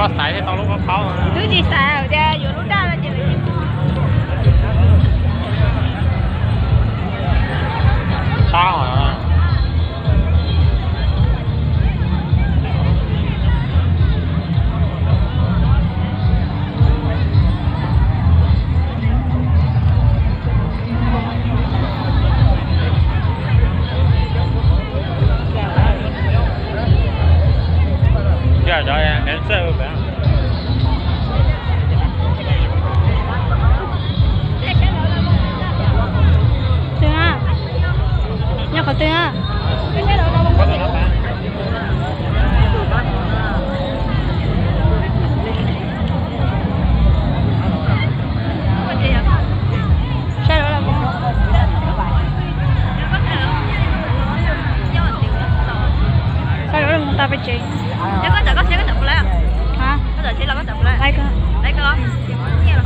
có xài thì tao lúc có khó thứ gì xài ở đây vừa lúc đó là chỉ sao hả giờ cho em đến sơ vậy tương à nhớ có tương à sao đó là sao đó là một ta phải chị Chắc có có xe có tập lại hả có thể sẽ là có tập lại đây cơ đấy cơ nghe rồi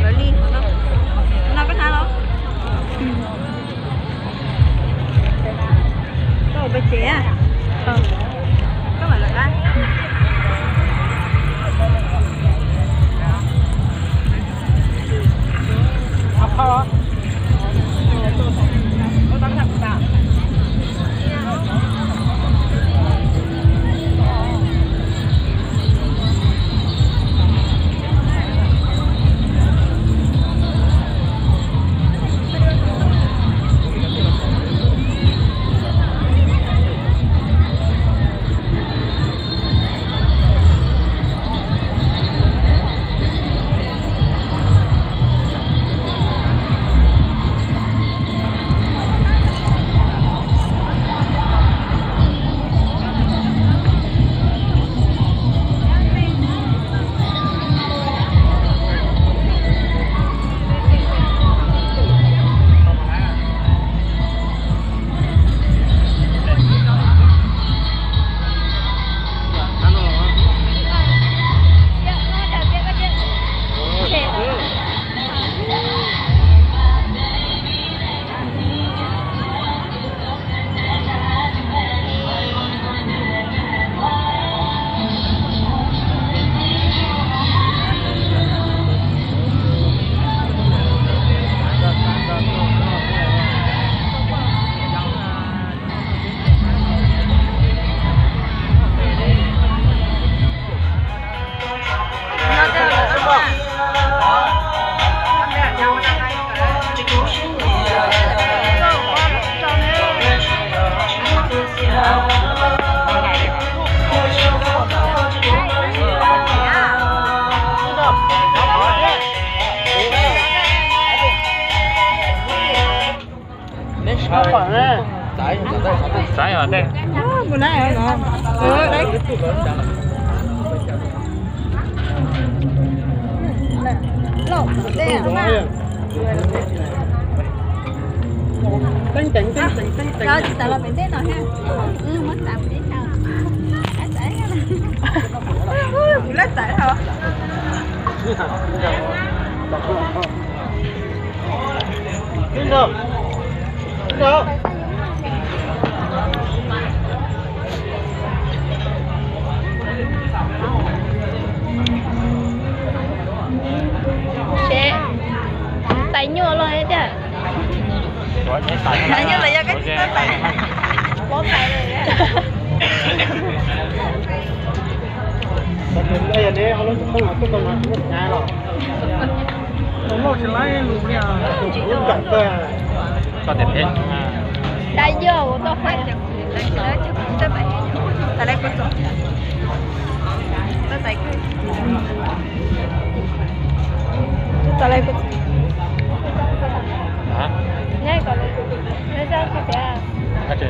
rồi đi nó có thang không có một chế à có phải là ai Hello. Trái ở đây. Bữa nay rồi. Đấy. Lộn, đây à mà. Tính. Rồi, chị tự là bệnh thế rồi ha. Mất tạm tí sao. Sải cái này. Lát sải thôi. Đi đâu? Đi đâu? Sẽ tay nhua luôn đấy chứ. hình như là do cái tay bó tay rồi á đây là để họ nói không là cái con nó cũng nhai rồi nó chỉ lấy lù nha cũng cẩn thận cho tiền hết Đại vô tôi phải tại đây có chỗ tôi thấy tại đây có hả nhai còn lấy ra cái gì à cái gì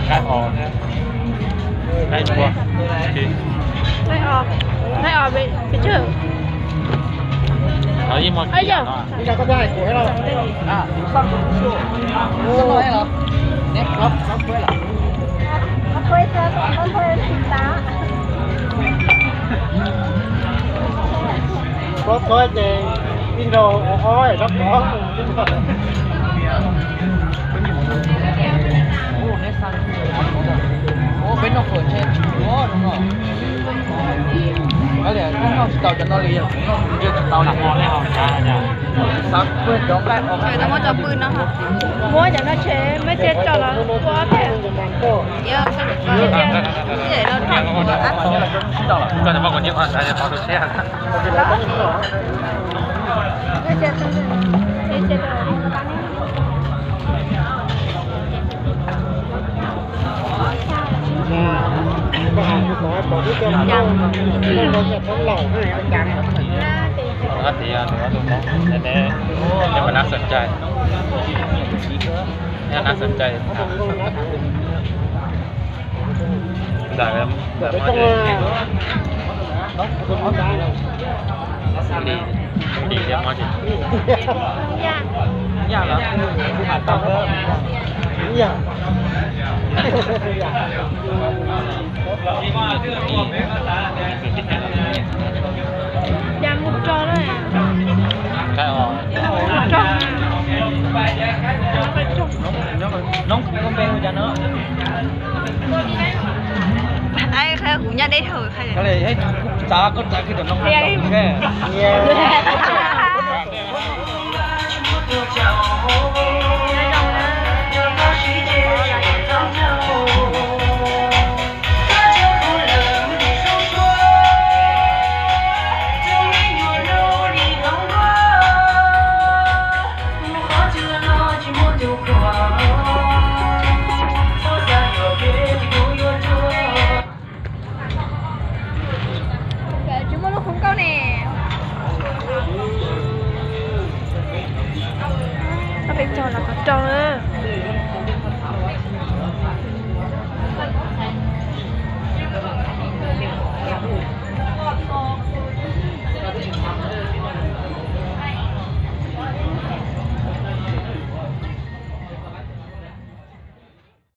cái hò cái chua Hai ở bị chứ ở với mọi ấy giờ bây giờ có ai của đâu à xong rồi hả nét nó quay lại nó quay ra nó quay thịt tá có thì pin đồ ôi nó có phở trên chúa đúng không? Cái này nó tàu cho nó liền, nó chưa tàu là ngon đấy không? Sắc quên đó cái ông. Người ta mua cho bự nó hả? mua cho nó chế mới chế cho nó quá thế Dạ, để nó thẳng vào áp. Cái này bao nhiêu ăn sai bao nhiêu xe? cái chế xong rồi cái chế rồi Thì nữa đúng không? Để màน่าสนใจเนี่ยน่าสนใจได้แล้วแต่ว่าดีเดี๋ยวมาดิยากแล้วผ่านต้องยาก đang một trò đấy cái ồ trò nóng không bên cho nó Ai khai cũng nhà đấy thử khai cái này hết giá có giá cái nóng Đi. cái